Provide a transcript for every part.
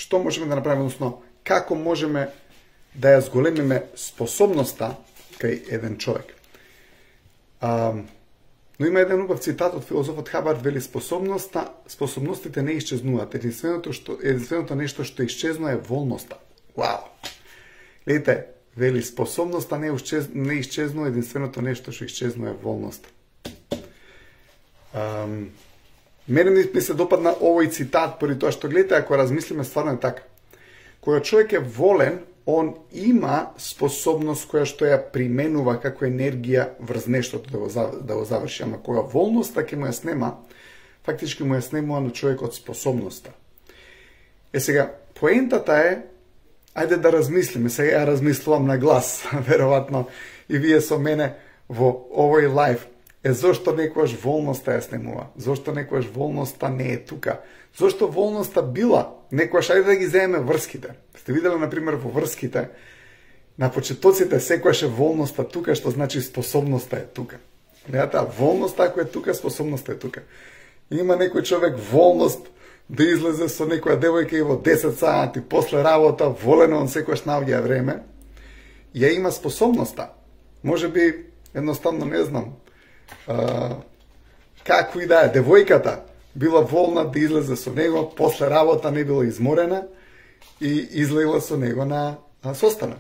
што можеме да направиме, односно како можеме да ја зголемиме способноста кај еден човек. Но има еден убав цитат од филозофот Хабард, вели способностите не исчезнуваат. Единственото нешто што исчезнува е волноста. Вау! Видите, вели способноста не исчезнува, единственото нешто што исчезнува е волноста. Мене ми се допадна овој цитат поради тоа што, гледате, ако размислиме, стварно е така. Кога човек е волен, он има способност која што ја применува како енергија врз нештото да го заврши. Ама кога волноста ќе му ја снема, фактички му ја снемува на човекот способноста. Сега, поентата е, ајде да размислиме, сега ја размислувам на глас, веројатно и вие со мене во овој лайв, зошто некојаш волноста ја снемува, зошто некојаш волноста не е тука, зошто волноста била, некојаш, ајде да ги земеме врските. Сте видели, например, во врските, на почетоците секојаш е волноста тука, што значи способноста е тука. Гледате, волноста ако е тука, способноста е тука. Има некој човек волност да излезе со некоја девојка и во 10 сати после работа, волено он секојаш наоѓа време, ја има способноста. Може би, едноставно не знам, како и да е, девојката била волна да излезе со него, после работа не била изморена и излегла со него на состанок.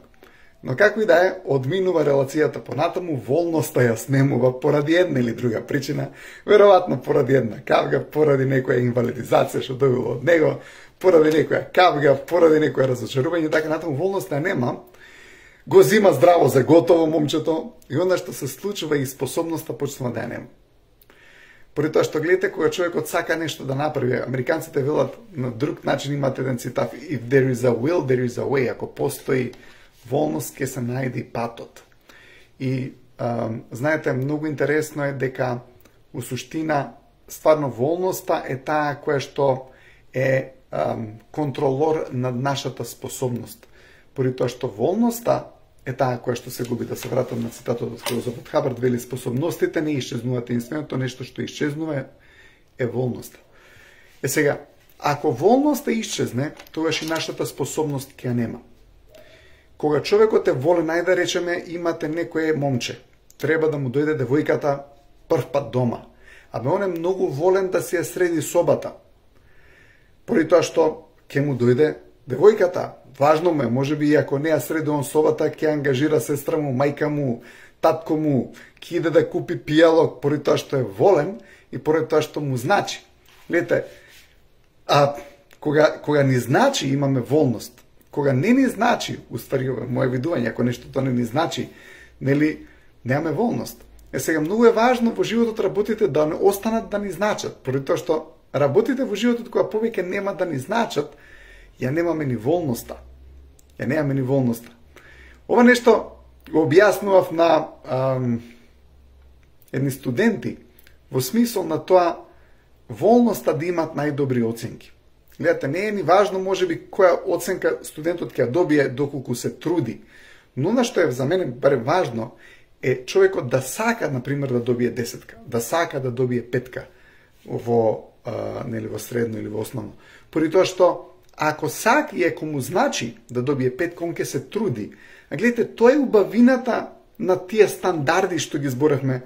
Но како и да е, одминува релацијата понатаму, волноста ја снемува поради една или друга причина, веројатно поради една кавга, поради некоја инвалидизација што добила од него, поради некоја кавга, поради некоја разочарување, така натаму волноста ја нема, го зима здраво за готово момчето и onda што се случува и способноста почнува да ја нема. Поради тоа што, гледате, кога човекот сака нешто да направи, американците велат на друг начин, имат еден цитат: if there is a will, there is a way. Ако постои волност, ќе се најде и патот. И знаете, многу интересно е дека у суштина стварно волноста е таа која што е контролор над нашата способност. Поради тоа што волноста е таа која што се губи. Да се вратам на цитатот од филозофот Хабард, вели способностите не исчезнуваат, единственото нешто што исчезнува е волноста. Сега, ако волноста исчезне, тогаш и нашата способност ќе ја нема. Кога човекот е волен, нај да речеме, имате некое момче, треба да му дојде девојката прв пат дома, абе он е многу волен да си ја среди собата, поради тоа што ќе му дојде девојката. Важно му е, може би и ако не ја среди он собата, ќе ангажира сестра му, мајка му, татко му, ќе иде да купи пијалок, поради тоа што е волен и поради тоа што му значи. Гледате, кога ни значи, имаме волност. Кога не ни значи, уствари моје видување, ако нештото не ни значи, нели, немаме волност. Сега многу е важно во животот работите да не останат да ни значат, поради тоа што работите во животот кога повеќе нема да ни значат, ја немаме ни волноста. Ја немаме ни волноста. Ова нешто го објаснував на едни студенти во смисол на тоа волноста да имат најдобри оценки. Гледате, не е ни важно можеби која оценка студентот ќе добие доколку се труди, но на што е за мене барем важно е човекот да сака, например, да добие 10-ка, да сака да добие 5-ка во средно или во основно. Поради тоа што ако сака и ако му значи да добие 5, он ќе се труди. А гледате, тоа е убавината на тие стандарди што ги зборевме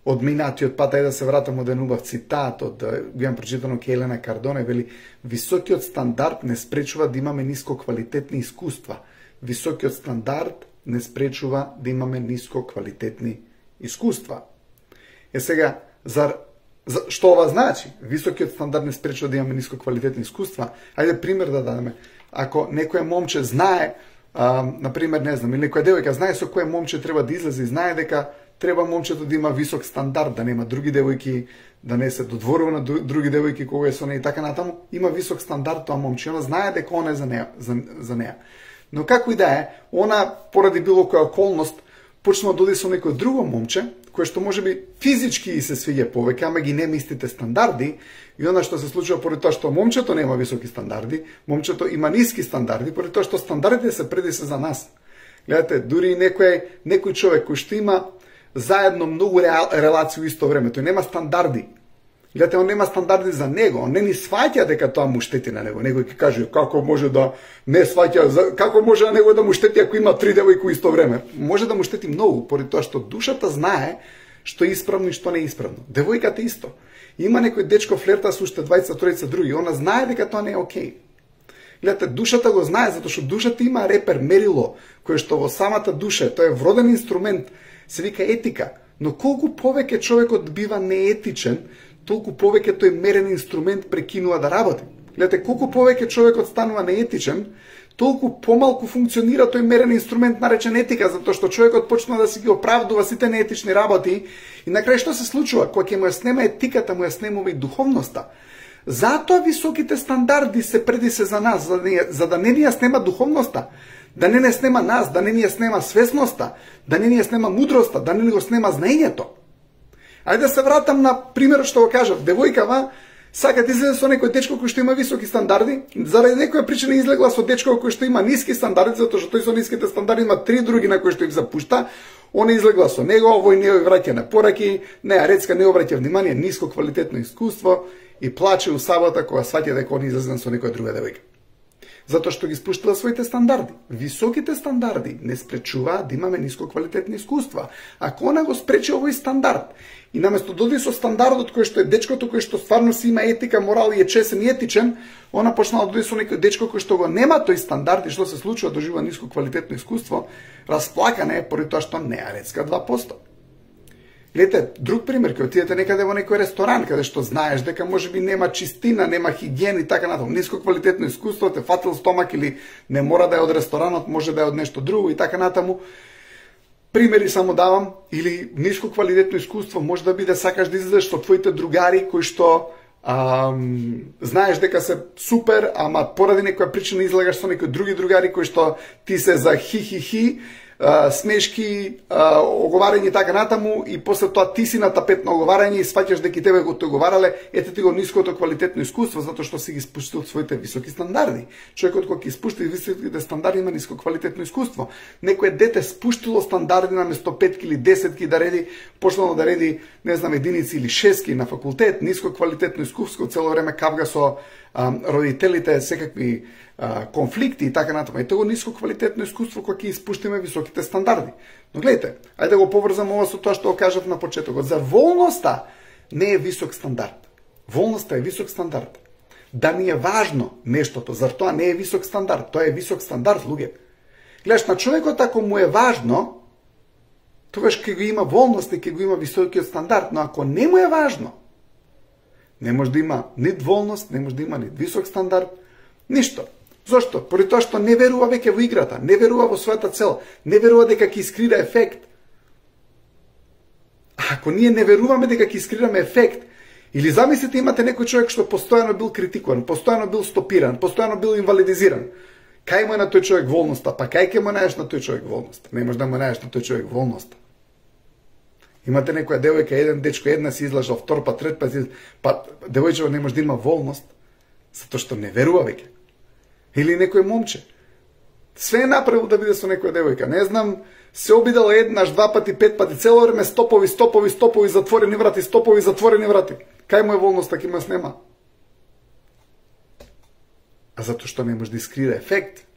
од минатиот пат. Да се вратам од еден убав цитат од го прочитано ке Елена Кардоне, вели: високиот стандард не спречува да имаме ниско квалитетни искуства. Високиот стандард не спречува да имаме ниско квалитетни искуства. Сега, што ова значи? Високиот стандард не спречува да имаме ниско квалитетни искуства. Ајде пример да дадеме. Ако некој момче знае, например, не знам, или некоја девојка знае со кој момче треба да излезе и знае дека треба момчето да има висок стандард, да нема други девојки, да не се додворува на други девојки кога е со неја и така натаму, има висок стандард тоа момче, она знае дека она е за неја. Но како и да е, она поради било која околност почнува да оди со некој друго момче, кое што може би физички и се свиѓа повеќе, ама ги нема истите стандарди, и она што се случува поради тоа што момчето нема високи стандарди, момчето има ниски стандарди, поради тоа што стандардите се преди се за нас. Гледате, дури и некој човек кој што има заедно многу релации во исто време, тој нема стандарди. Гледате, он нема стандарди за него, он не ни сваќа дека тоа му штети на него. Некој ќе каже, како може да не сваќа, како може на него да му штети ако има 3 девојки у исто време? Може да му штети многу, поради тоа што душата знае што е исправно и што не е исправно. Девојката исто. Има некој дечко флерта со уште 20-30 други, она знае дека тоа не е окей. Гледате, душата го знае, затоа што душата има репер, мерило, кое што во самата душа, тоа е вроден инструмент, се вика етика. Но колку повеќе човекот бива неетичен, толку повеќе тој мерен инструмент прекинува да работи. Гледате, колку повеќе човекот станува неетичен, толку помалку функционира тој мерен инструмент наречен етика, затоа што човекот почнува да си ги оправдува сите неетични работи и на крај што се случува? Кога ќе му ја снема етиката, му ја снемува и духовноста. Затоа високите стандарди се преди се за нас, за да не ни ја снема духовноста, да не снема нас, да не ни ја снема свесноста, да не ни ја снема мудроста, да не ни го снема знаењето. Ајде да се вратам на примерот што го кажав. Девојкава сака да излезе со некој дечко кој што има високи стандарди, заради некоја причина излегла со дечко кој што има ниски стандарди, затоа што тој со ниските стандарди има 3 други на кои што им запушта. Она излегла со него, овој не враќа на пораки, неа рецка не обраќа внимание, ниско квалитетно искуство и плаче у сабота кога сваќа дека он излезен со некоја друга девојка. Затоа што ги спуштила своите стандарди. Високите стандарди не спречуваат да имаме ниско квалитетни искуства. Ако она го спречи овој стандард и наместо да оди со стандардот кој што е дечкото кој што стварно си има етика, морал и е чесен и етичен, она почнала да оди со некој дечко кој што го нема тој стандард и што се случува, доживува ниско квалитетно искуство, расплакана е поради тоа што не е рецка 2%. Гледате, друг пример, кога отидете некаде во некој ресторан, каде што знаеш дека можеби нема чистина, нема хигиена и така натаму, ниско квалитетно искуство, те фатил стомак или не мора да е од ресторанот, може да е од нешто друго и така натаму. Примери само давам, или ниско квалитетно искуство може да биде сакаш да излезеш со твоите другари кои што знаеш дека се супер, ама поради некоја причина излегаш со некои други другари кои што ти се за хи-хи-хи, смешки, оговарање и така натаму и после тоа ти си на тапет на оговарање и сваќаш дека тебе го оговарале, ете ти го ниското квалитетно искуство затоа што си ги спуштил своите високи стандарди. Човекот кога ги спушти високите стандарди има ниско квалитетно искуство. Некое дете спуштило стандарди наместо 5 или 10 да реди, почнало да реди, не знам, единици или 6 на факултет, ниско квалитетно искуство, цело време кавга со родителите, секакви конфликти и така натаму. И тоа ниско квалитетно искуство кога ќе испуштиме високите стандарди. Но гледайте, ајде да го поврзам ова со тоа што го кажав на почетокот. За волноста не е висок стандард. Волноста е висок стандард. Да ни е важно нештото, зар тоа не е висок стандард? Тоа е висок стандард, луѓе. Гледаш, на човекот ако му е важно, тогаш ќе го има волност и ќе го има високиот стандард, но ако не му е важно, не може да има нит волност, не може да има нит висок стандард, ништо. Зошто? Поради тоа што не верува веќе во играта, не верува во својата цел, не верува дека ќе искрира ефект. А ако ние не веруваме дека ќе искрираме ефект, или замислите имате некој човек што постојано бил критикуван, постојано бил стопиран, постојано бил инвалидизиран, кај му е на тој човек волноста? Па кај ќе му најдеш на тој човек волноста? Не може да му најдеш на тој човек волноста. Имате некоја девојка, еден дечко, една си излажа, втор па трет па девојчево не може да има волност, затоа што не верува веќе. Или некој момче. Све е направил да биде со некоја девојка. Не знам, се обидал еднаш, 2 пати, 5 пати, цело време стопови, стопови, стопови, затворени врати, стопови, затворени врати. Кај му е волноста, ке ме снема? А затоа што не може да искрира ефект.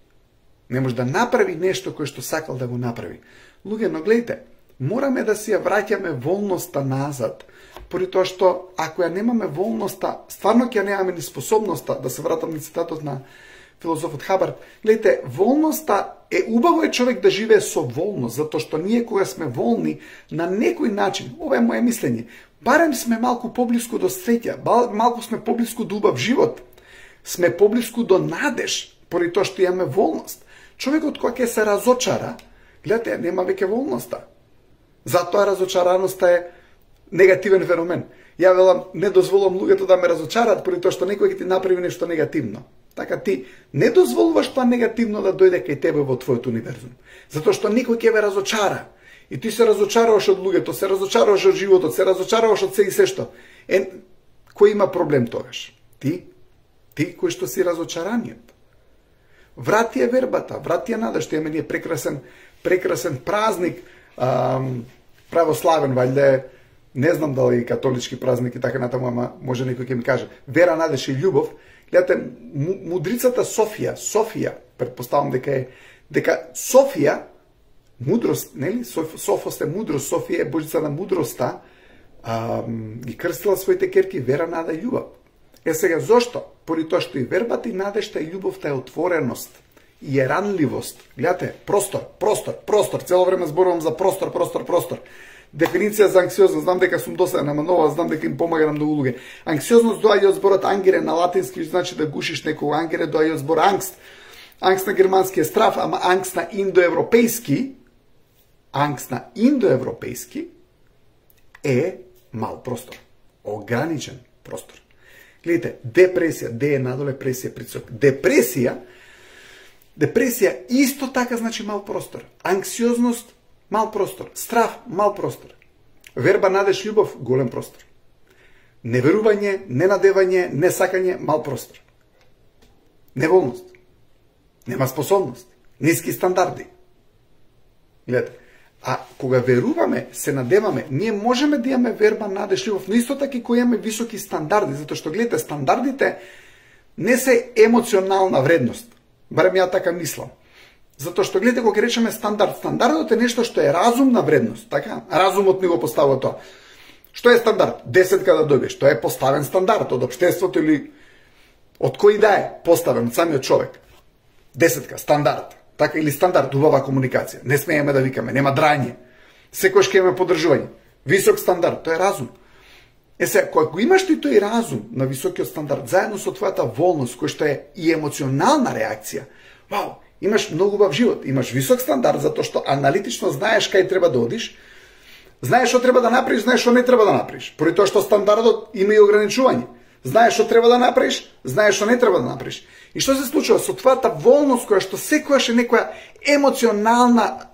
Не може да направи нешто кое што сакал да го направи. Луѓе, но гледайте, мораме да си ја враќаме волноста назад. Поради тоа што ако ја немаме волноста, стварно ќе ја немаме ни способноста, да се вратам на цитатот на филозофот Хабард. Гледайте, волноста е убаво е човек да живее со волност, затоа што ние кога сме волни на некој начин, ова е моje мислење, барем сме малку поблиску до среќа, малку сме поблиску до убав живот, сме поблиску до надеж, поради тоа што имаме волност. Човекот кога ќе се разочара, гледате, нема веќе волноста. Затоа разочараноста е негативен феномен. Ја велам, не дозволувам луѓето да ме разочарат, поради тоа што некој ќе ти направи нешто негативно. Така ти не дозволуваш тоа негативно да дојде кај тебе во твојот универзум. Затоа што никој ќе ве разочара. И ти се разочараваш од луѓето, се разочараваш од животот, се разочараваш од се и се што. Кој има проблем тогаш? Ти кој што си разочараниот. Врати е вербата, врати е надеж, што имаме ние прекрасен празник, православен, вајде не знам дали католички празник и така натаму, ама може некој ќе ми каже. Вера, надеж и љубов. Гледате, мудрицата Софија, предпоставам дека Софија, мудрост, нели? Софост е мудрост, Софија е божица на мудроста, ги крстила своите керки вера, нада и љубов. Сега, зошто? Поради тоа што и вербата, и надежта, и љубовта е отвореност, и е ранливост. Гледате, простор, цело време зборувам за простор. Дефиниција за анксиозност, знам дека сум досаден, ама нова, знам дека им помага на многу луѓе. Анксиозност доаѓа од зборот ангере на латински, значи да гушиш некој, ангере доаѓа од збор ангст. Ангст на германски е страв, ама ангст на индоевропејски е мал простор, ограничен простор. Гледайте, депресија, де е надоле, пресија, притисок. Депресија исто така значи мал простор. Анксиозност, мал простор. Страв, мал простор. Верба, надеж, љубов, голем простор. Неверување, ненадевање, несакање, мал простор. Неволност. Нема способност. Ниски стандарди. Гледате, а кога веруваме, се надеваме, ние можеме да имаме верба, надеж, љубов, но исто така и кога имаме високи стандарди, затоа што гледате, стандардите не се емоционална вредност. Барем ја така мислам. Затоа што гледате, кога речеме стандард, стандардот е нешто што е разумна вредност, така? Разумот ни го поставува тоа. Што е стандард? 10 да добиеш, тоа е поставен стандард од општеството или од кој да е поставен од самиот човек. 10 стандард. Така, или стандард, убава комуникација. Не смееме да викаме, нема драње. Секојаш ќе имаме поддржување. Висок стандард, тоа е разум. Сега, кога имаш ти тој разум на високиот стандард, заедно со твојата волност, која што е и емоционална реакција, вау, имаш многу убав живот, имаш висок стандард, затоа што аналитично знаеш кај треба да одиш, знаеш што треба да направиш, знаеш што не треба да направиш. Поради тоа што стандардот има и ограничување. Знаеш што треба да направиш, знаеш што не треба да направиш. И што се случува со твојата волност која што секојаш е некоја емоционална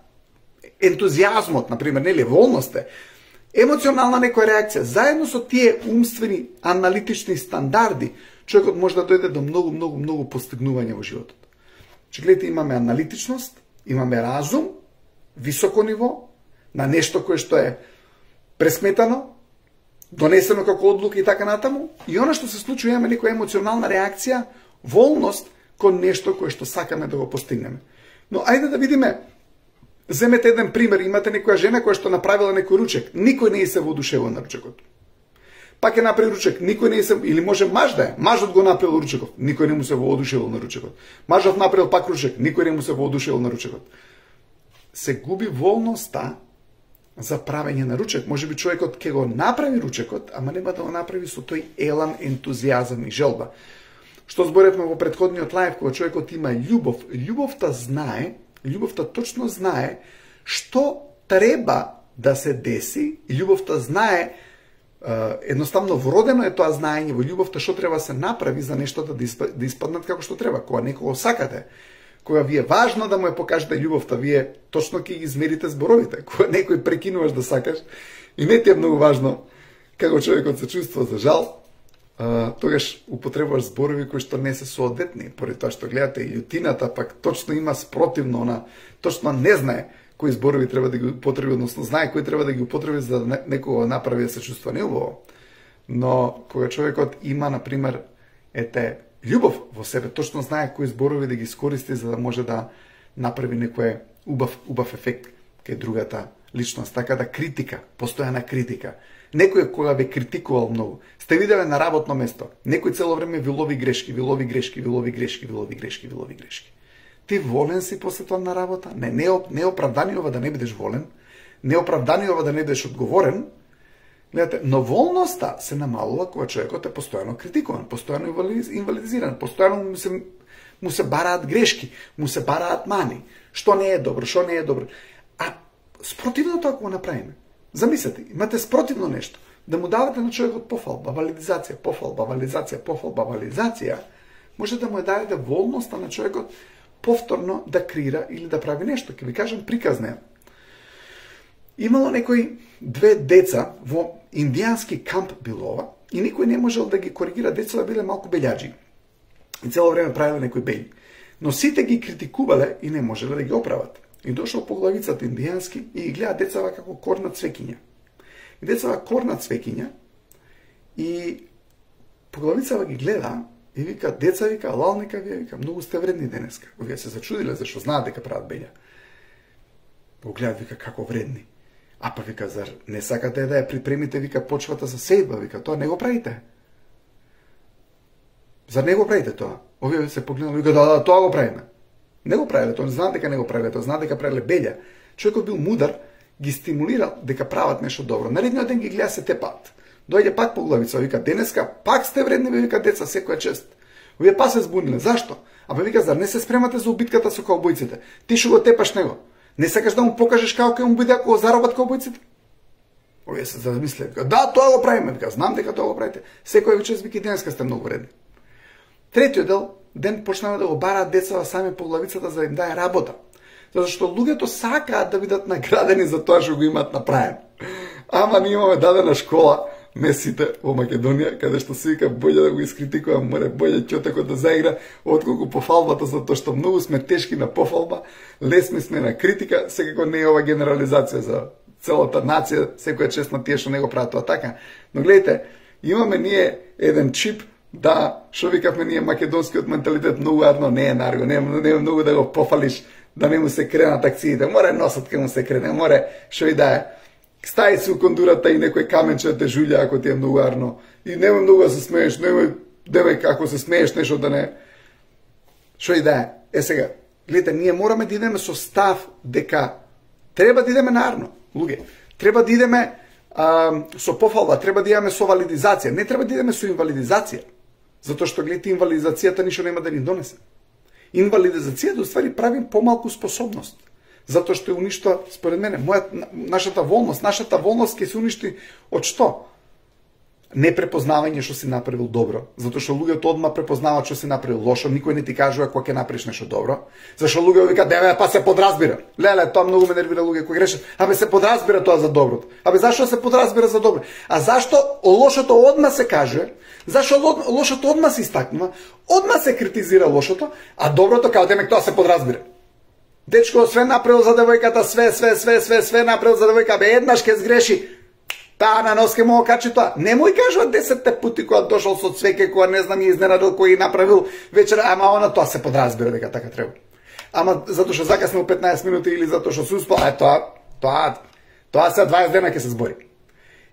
ентузијазмот, например, нели волност е, емоционална некоја реакција, заедно со тие умствени аналитични стандарди, човекот може да дојде до многу постигнување во животот. Че гледате, имаме аналитичност, имаме разум, високо ниво, на нешто кое што е пресметано, донесено како одлука и така натаму, и она што се случува, имаме некоја емоционална реакција, волност кон нешто кое што сакаме да го постигнеме. Но ајде да видиме, земете еден пример, имате некоја жена која што направила некој ручек, никој не се воодушевил на ручекот. Пак е направил ручек, никој не се, или може маж да е, мажот го направил ручекот, никој не му се воодушевил на ручекот. Мажот направил пак ручек, никој не му се воодушевил на ручекот. Се губи волноста за правење на ручек. Може би човекот ќе го направи ручекот, ама нема да го направи со тој елан, ентузијазам и желба. Што зборевме во претходниот лајв, кога човекот има љубов, љубовта точно знае што треба да се деси, и љубовта знае, едноставно вродено е тоа знаење во љубовта што треба да се направи за нештото да испаднат како што треба. Кога некого сакате, кога ви е важно да му ја покажете љубовта, вие точно ќе ги измерите зборовите. Кога некој прекинуваш да сакаш и не ти е многу важно како човекот се чувствува, за жал, тогаш употребуваш зборови кои што не се соодветни, поради тоа што гледате и љутината пак точно има спротивно, она точно не знае кои зборови треба да ги употреби, односно знае кои треба да ги употреби за да некого направи да се чувства неубаво. Но кога човекот има, например, љубов во себе, точно знае кои зборови да ги искористи за да може да направи некој убав ефект кај другата личност. Така да критика, постојана критика. Некој кога ве критикувал многу. Сте виделе на работно место, некој цело време ви лови грешки. Ти волен си после тоа на работа? Не е оправдание ова да не бидеш волен, не е оправдание ова да не бидеш одговорен. Гледате, но волноста се намалува кога човекот е постојано критикуван, постојано инвалидизиран, постојано му се бараат грешки, му се бараат мани. Што не е добро, што не е добро. А спротивно тоа го направиме. Замислете, имате спротивно нешто. Да му давате на човекот пофалба, валидизација, може да му дадете волноста на човекот повторно да крира или да прави нешто. Ке ви кажам приказна. Имало некои две деца во индијански камп билова и никој не можел да ги коригира, децата биле малку белјаджи. И цело време правиле некои бели. Но сите ги критикувале и не можеле да ги оправат. И дошол по главицата индијански и ги гледа децава како корнат цвекиња. И децава корнат свекиња и поглавицава ги гледа и вика, деца, вика, лалника, вика, многу сте вредни денеска. Овие се зачудиле зашто знаат дека прават бења. Го гледат, вика, како вредни. А па вика, зар не сакате да ја припремите, вика, почвата за сејба, вика, тоа не го правите. Зар не го правите тоа? Овие се погледнали, вика, да, тоа го правиме. Не го правиле, тоа не знаат дека не го правиле, тоа знаат дека правиле беља. Човекот бил мудар, ги стимулирал дека прават нешто добро. Наредниот ден ги гледа се тепат. Доаѓа пак по главица, вика, денеска пак сте вредни, вика, деца, секоја чест. Овие па се збуниле. Зашто? А па вика, зар не се спремате за убитката со каубојците? Ти што го тепаш него? Не сакаш да му покажеш како ќе му биде ако го заробат каубојците? Овие се замисле, вика, да, тоа го правиме, вика, знам дека тоа го правите. Секоја чест, вика, денеска сте многу вредни. Третиот ден почнаа да го бараат децата сами по главицата за да им дае работа. Затоа што луѓето сакаат да бидат наградени за тоа што го имаат направено. Ама ние имаме дадена школа, не сите во Македонија, каде што се вика боље да го искритикува, море боље ќотекот да заигра, отколку пофалбата, затоа што многу сме тешки на пофалба, лесни сме на критика, секако не е ова генерализација за целата нација, секоја чест на тие што не го прават тоа така. Но гледайте, имаме ние еден чип, да, што викавме ние македонскиот менталитет многу арно не е нарго, не е многу да го пофалиш, да не му се кренат акциите, море носат кај му се крене, море што и да е. Стаи се у кондурата и некој каменче да те жулја ако ти е многу арно. И немој многу да се смееш, немој како се смееш нешто да не... Што и да е. Сега, гледате, ние мораме да идеме со став дека треба да идеме нарно, луѓе. Треба да идеме со пофалба, треба да идеме со валидизација. Не треба да идеме со инвалидизација. Затоа што, гледате, инвалидизацијата ништо нема да ни донесе. Инвалидизацијата, уствари, прави помалку способност. Затоа што е уништува, според мене, нашата волност ќе се уништи од што? Непрепознавање што си направил добро, затоа што луѓето одма препознаваат што си направил лошо, никој не ти кажува кога ќе направиш нешто добро. Зашто луѓето викаат, деве, па се подразбира. Леле, тоа многу ме нервира луѓе кои грешат. Абе се подразбира тоа за доброто. Абе зашто се подразбира за добро? А зашто лошото одма се каже? Зашто лошото одма се истакнува? Одма се критизира лошото, а доброто као демек тоа се подразбира. Дечко све направил за девојката, све направил за девојка, бе еднаш ке сгреши. Таа на нос ке му окачи тоа. Не му и кажува 10 пути кога дошол со цвеќе, кога не знам и изненадил кој и направил вечер, ама она тоа се подразбира дека така треба. Ама затоа што закаснил 15 минути или затоа што се успал, тоа се 20 дена ќе се збори.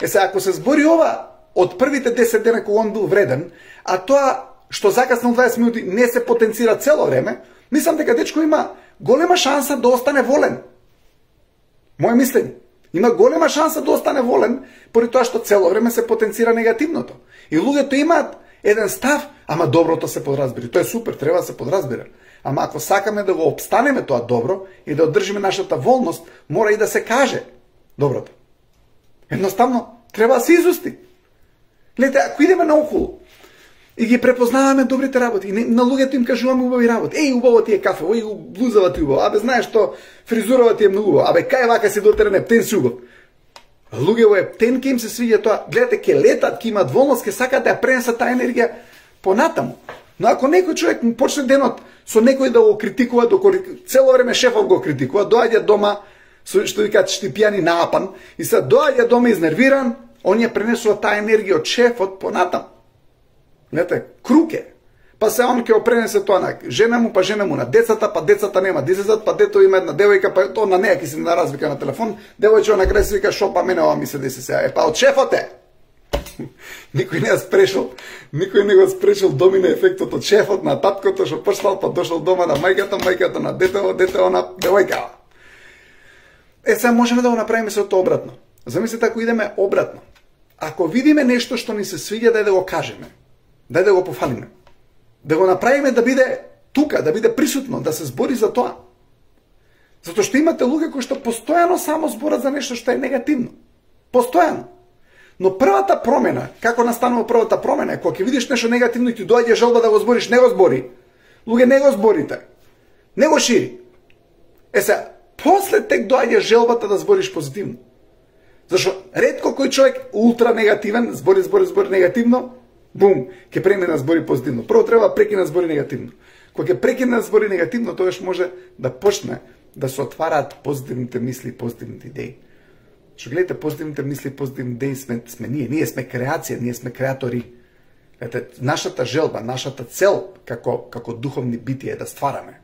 Сега ако се збори ова од првите 10 дена кога он бил вреден, а тоа што закаснил 20 минути не се потенцира цело време, мислам дека дечко има голема шанса да остане волен. Моје мислење. Има голема шанса да остане волен, поради тоа што цело време се потенцира негативното. И луѓето имаат еден став, ама доброто се подразбира. Тоа е супер, треба да се подразбира. Ама ако сакаме да го обстанеме тоа добро и да одржиме нашата волност, мора и да се каже доброто. Едноставно, треба да се изусти. Гледате, ако идеме наоколу и ги препознаваме добрите работи, и на луѓето им кажуваме убави работи. Еј, убаво ти е кафе, еј, блузава ти убаво, абе знаеш што, фризурава ти е многу убаво, абе кај вака си дотерен ептен си убав. Луѓето ептен ке им се свиѓа тоа, гледате, ке летат, ке имат волност, ке сакат да ја пренесат таа енергија понатаму. Но ако некој човек почне денот со некој да го критикува, цело време шефот го критикува, доаѓа дома, што викаат штипјани наапан, и се доаѓа дома изнервиран, он ја пренесува таа енергија од шефот понатаму. Знаете, круке. Па се он ќе опренесе тоа на жена му, па жена му на децата, па децата нема децата, па дето има една девојка, па тоа на неја ќе се наразвика на телефон, девојче на крај се вика шо, па мене ова ми се деси сега. Па од шефот е. Никој не го спрешил домино ефектот од шефот на таткото што пршлал, па дошол дома на мајката на детето на девојка. Сега можеме да го направиме се тоа обратно. Замислете ако идеме обратно. Ако видиме нешто што ни се свиѓа, дај да го кажеме. Дај да го пофалиме. Да го направиме да биде тука, да биде присутно, да се збори за тоа. Затоа што имате луѓе кои што постојано само зборат за нешто што е негативно. Постојано. Но првата промена, како настанува првата промена, кога ќе видиш нешто негативно и ти доаѓа желба да го збориш, не го збори. Луѓе, не го зборите. Не го шири. Сега, после тек доаѓа желбата да збориш позитивно. Зашто ретко кој човек ултра негативен, збори негативно, бум, ќе премине на збори позитивно. Прво треба да прекине збори негативно. Кога ќе прекине на збори негативно, тогаш може да почне да се отвараат позитивните мисли и позитивните идеи. Што гледате, позитивните мисли, позитивни идеи сме ние сме креација, ние сме креатори. Ете, нашата желба, нашата цел како духовни битија е да ствараме.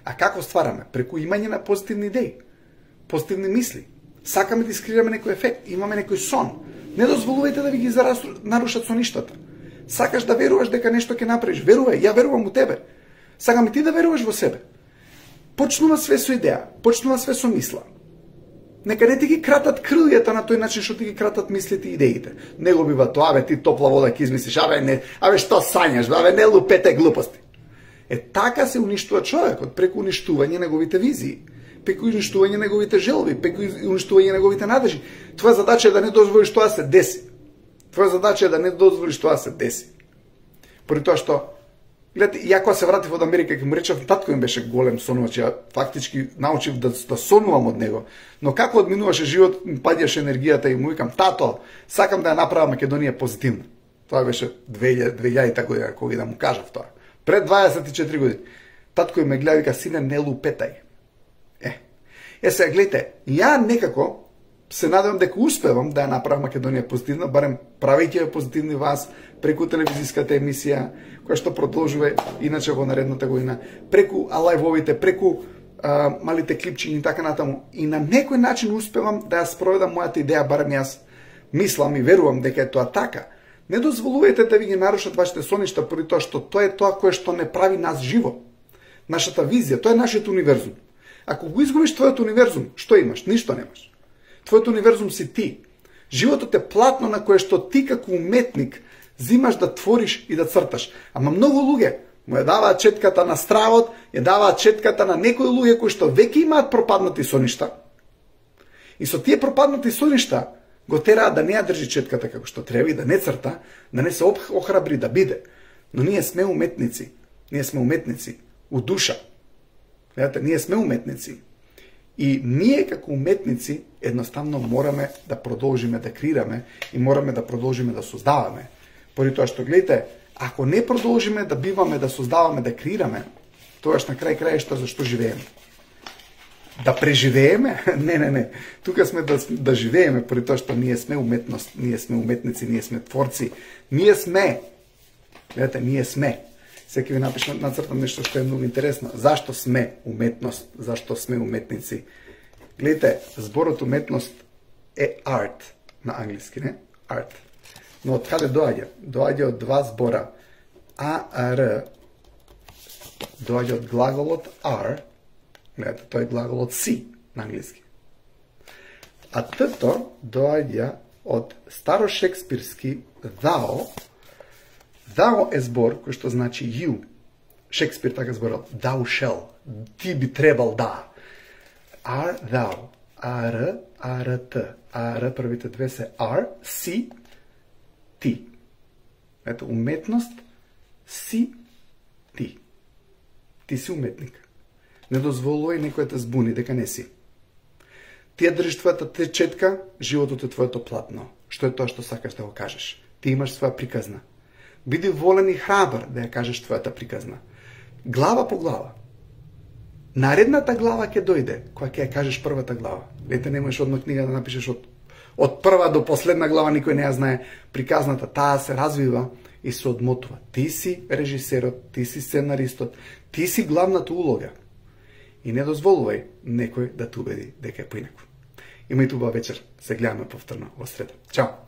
А како ствараме? Преку имање на позитивни идеи, позитивни мисли. Сакаме да искреираме некој ефект, имаме некој сон. Не дозволувајте да ви ги нарушат соништата. Сакаш да веруваш дека нешто ќе направиш, верувај, ја верувам у тебе. Сакам и ти да веруваш во себе. Почнува све со идеја, почнува све со мисла. Нека не ти ги кратат крилјата на тој начин што ти ги кратат мислите и идеите. Не го бива тоа, абе ти топла вода ќе измислиш, абе што сањаш, абе не лупете глупости. Така се уништува човекот, преку уништување неговите визии, преку уништување неговите желби, преку уништување неговите надежи. Твоја задача е да не дозволиш тоа се деси. Твоја задача е да не дозволиш тоа се деси. Поради тоа што, гледате, ја кога се вратив од Америка, ќе му речев, татко им беше голем сонувач, ја фактички научив да сонувам од него. Но како одминуваше живот, паѓаше енергијата и му викам, тато, сакам да ја направам Македонија позитивна. Тоа беше 2000 година, кога да му кажав тоа. Пред 24 години. Татко им ме гледа и вика, сине, не лупетај. Сега, гледайте, ја некако се надевам дека успевам да ја направам Македонија позитивна, барем правејќи ја позитивни вас, преку телевизиската емисија, која што продолжува иначе во наредната година, преку лајвовите, преку малите клипчиња и така натаму. И на некој начин успевам да ја спроведам мојата идеја, барем јас мислам и верувам дека е тоа така. Не дозволувајте да ви ги нарушат вашите соништа, поради тоа што тоа е тоа кое што не прави нас живо. Нашата визија, тоа е нашиот универзум. Ако го изгубиш твојот универзум, што имаш? Ништо немаш. Твојот универзум си ти. Животот е платно на кое што ти како уметник зимаш да твориш и да црташ. Ама многу луѓе му ја даваат четката на стравот, ја даваат четката на некои луѓе кои што веќе имаат пропаднати соништа. И со тие пропаднати соништа го тераат да не ја држи четката како што треба и да не црта, да не се охрабри да биде. Но ние сме уметници. Ние сме уметници у душа. Гледате, ние сме уметници. И ние како уметници едноставно мораме да продолжиме да креираме и мораме да продолжиме да создаваме. Поради тоа што, гледате, ако не продолжиме да биваме, да создаваме, да креираме, тогаш на крај крајшта зашто живееме? Да преживееме? Не. Тука сме да живееме, поради тоа што ние сме уметност, ние сме уметници, ние сме творци. Ние сме. Гледате, ние сме. Сега ви напишам, нацртам нешто што е многу интересно. Зашто сме уметност? Зашто сме уметници? Гледайте, зборот уметност е art на англиски, не? Art. Но од каде доаѓа? Доаѓа од два збора. AR доаѓа од глаголот are. Гледате, тој е глаголот see на англиски. А тто доаѓа од старошекспирски thou. Thou е збор кој што значи you. Шекспир така зборал. Thou shall. Ти би требал да. Are thou. Are, are-т. Are, првите две се are, си, ти. Ето, уметност, си, ти. Ти си уметник. Не дозволувај некој те збуни дека не си. Ти ја држиш твојата четка, животот е твоето платно. Што е тоа што сакаш да го кажеш? Ти имаш своја приказна. Биди волен и храбар да ја кажеш твојата приказна. Глава по глава. Наредната глава ќе дојде, кога ќе ја кажеш првата глава. Ете, не можеш одно книга да напишеш од прва до последна глава, никој не ја знае. Приказната, таа се развива и се одмотува. Ти си режисерот, ти си сценаристот, ти си главната улога. И не дозволувај некој да те убеди дека е поинаку. Имајте убава вечер. Се гледаме повторно во среда. Чао!